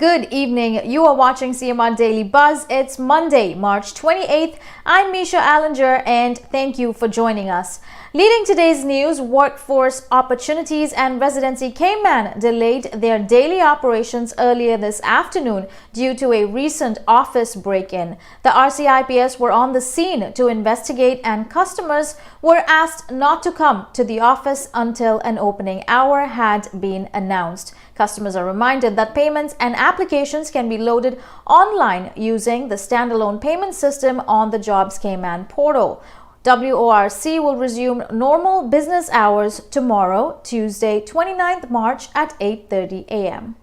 Good evening. You are watching CMR Daily Buzz. It's Monday, March 28th. I'm Misha Allinger and thank you for joining us. Leading today's news, workforce opportunities and residency Cayman delayed their daily operations earlier this afternoon due to a recent office break-in. The RCIPS were on the scene to investigate and customers were asked not to come to the office until an opening hour had been announced. Customers are reminded that payments and applications can be loaded online using the standalone payment system on the Jobs Cayman portal. WORC will resume normal business hours tomorrow, Tuesday, 29th March at 8:30 a.m.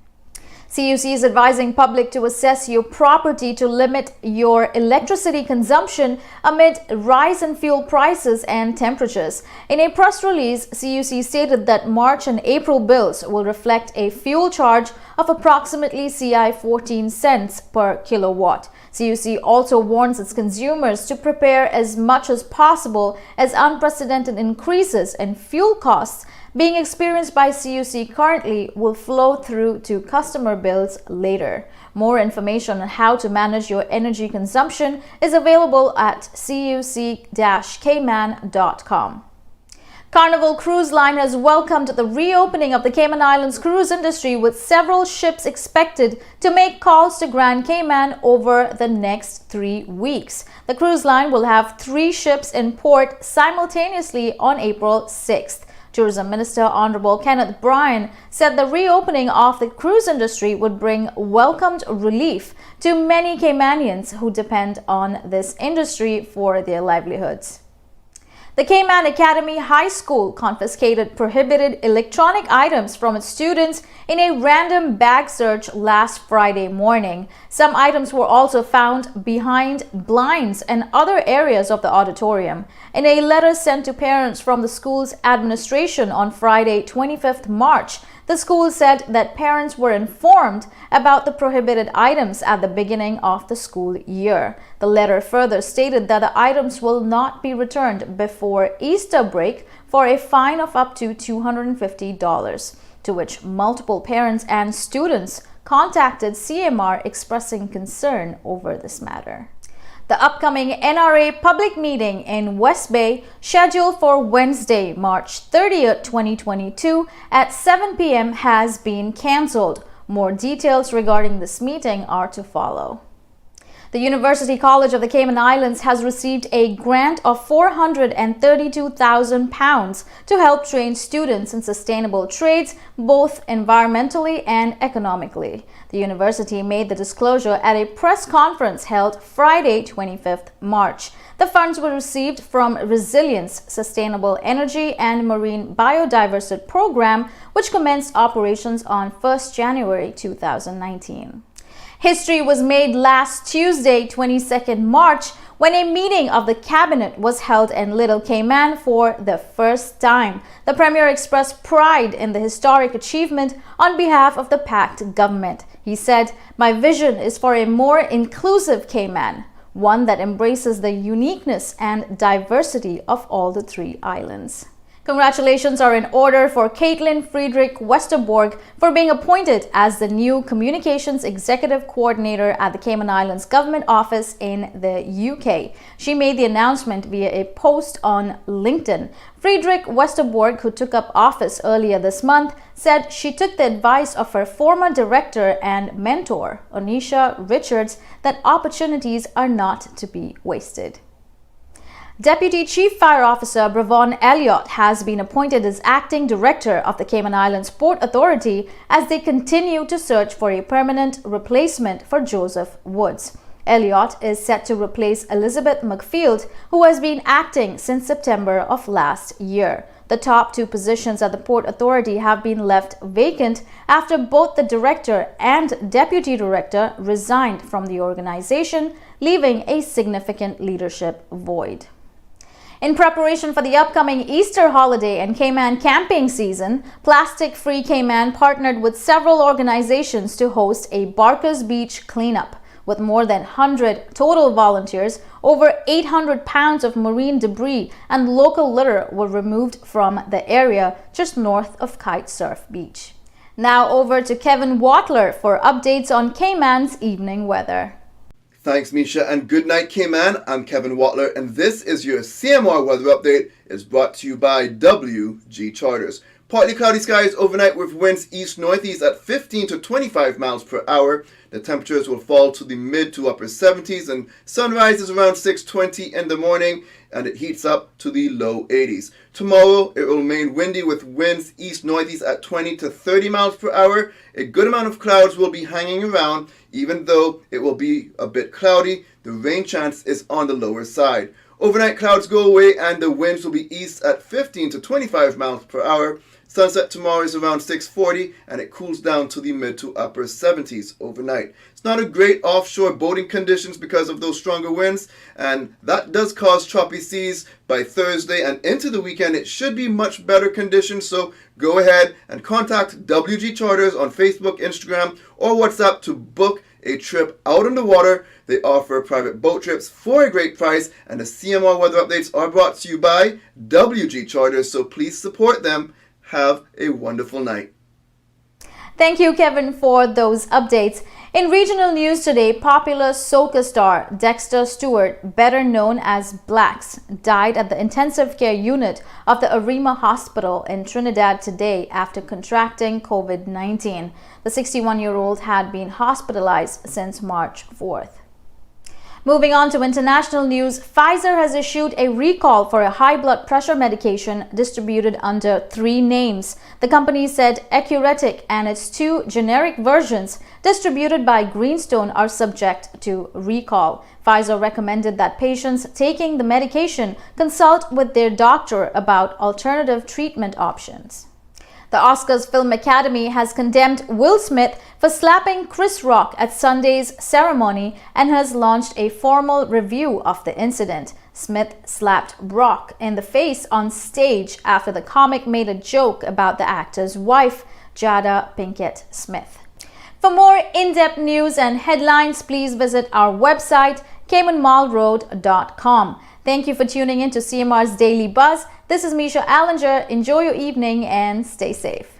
CUC is advising public to assess your property to limit your electricity consumption amid rise in fuel prices and temperatures. In a press release, CUC stated that March and April bills will reflect a fuel charge of approximately CI 14 cents per kilowatt. CUC also warns its consumers to prepare as much as possible as unprecedented increases in fuel costs being experienced by CUC currently will flow through to customer bills later. More information on how to manage your energy consumption is available at cuc-cayman.com. Carnival Cruise Line has welcomed the reopening of the Cayman Islands cruise industry, with several ships expected to make calls to Grand Cayman over the next 3 weeks. The cruise line will have 3 ships in port simultaneously on April 6th. Tourism Minister Honorable Kenneth Bryan said the reopening of the cruise industry would bring welcomed relief to many Caymanians who depend on this industry for their livelihoods. The Cayman Academy High School confiscated prohibited electronic items from its students in a random bag search last Friday morning. Some items were also found behind blinds and other areas of the auditorium. In a letter sent to parents from the school's administration on Friday, 25th March, the school said that parents were informed about the prohibited items at the beginning of the school year. The letter further stated that the items will not be returned before Easter break for a fine of up to $250, to which multiple parents and students contacted CMR expressing concern over this matter. The upcoming NRA public meeting in West Bay, scheduled for Wednesday, March 30th, 2022 at 7 p.m. has been cancelled. More details regarding this meeting are to follow. The University College of the Cayman Islands has received a grant of £432,000 to help train students in sustainable trades, both environmentally and economically. The university made the disclosure at a press conference held Friday, 25th March. The funds were received from Resilience, Sustainable Energy and Marine Biodiversity Program, which commenced operations on 1st January 2019. History was made last Tuesday, 22nd March, when a meeting of the cabinet was held in Little Cayman for the first time. The Premier expressed pride in the historic achievement on behalf of the PACT government. He said, "My vision is for a more inclusive Cayman, one that embraces the uniqueness and diversity of all the 3 islands." Congratulations are in order for Caitlin Friedrich Westerborg for being appointed as the new Communications Executive Coordinator at the Cayman Islands Government Office in the UK. She made the announcement via a post on LinkedIn. Friedrich Westerborg, who took up office earlier this month, said she took the advice of her former director and mentor, Onisha Richards, that opportunities are not to be wasted. Deputy Chief Fire Officer Bravon Elliott has been appointed as Acting Director of the Cayman Islands Port Authority as they continue to search for a permanent replacement for Joseph Woods. Elliott is set to replace Elizabeth McField, who has been acting since September of last year. The top 2 positions at the Port Authority have been left vacant after both the director and deputy director resigned from the organization, leaving a significant leadership void. In preparation for the upcoming Easter holiday and Cayman camping season, Plastic Free Cayman partnered with several organizations to host a Barker's Beach cleanup. With more than 100 total volunteers, over 800 pounds of marine debris and local litter were removed from the area just north of Kitesurf Beach. Now over to Kevin Watler for updates on Cayman's evening weather. Thanks, Misha, and good night, Cayman. I'm Kevin Watler, and this is your CMR weather update. It's brought to you by WG Charters. Partly cloudy skies overnight with winds east-northeast at 15 to 25 miles per hour. The temperatures will fall to the mid to upper 70s, and sunrise is around 6:20 in the morning, and it heats up to the low 80s. Tomorrow, it will remain windy with winds east-northeast at 20 to 30 miles per hour. A good amount of clouds will be hanging around. Even though it will be a bit cloudy, the rain chance is on the lower side. Overnight clouds go away and the winds will be east at 15 to 25 miles per hour. Sunset tomorrow is around 6:40 and it cools down to the mid to upper 70s overnight. It's not a great offshore boating conditions because of those stronger winds, and that does cause choppy seas. By Thursday and into the weekend it should be much better conditions, so go ahead and contact WG Charters on Facebook, Instagram, or WhatsApp to book a trip out on the water. They offer private boat trips for a great price, and the CMR weather updates are brought to you by WG Charters, so please support them. Have a wonderful night. Thank you, Kevin, for those updates. In regional news today, popular soca star Dexter Stewart, better known as Blacks, died at the intensive care unit of the Arima Hospital in Trinidad today after contracting COVID-19. The 61-year-old had been hospitalized since March 4th. Moving on to international news, Pfizer has issued a recall for a high blood pressure medication distributed under 3 names. The company said Ecuretic and its 2 generic versions distributed by Greenstone are subject to recall. Pfizer recommended that patients taking the medication consult with their doctor about alternative treatment options. The Oscars Film Academy has condemned Will Smith for slapping Chris Rock at Sunday's ceremony and has launched a formal review of the incident. Smith slapped Rock in the face on stage after the comic made a joke about the actor's wife, Jada Pinkett Smith. For more in-depth news and headlines, please visit our website, caymanmallroad.com. Thank you for tuning in to CMR's Daily Buzz. This is Misha Allinger. Enjoy your evening and stay safe.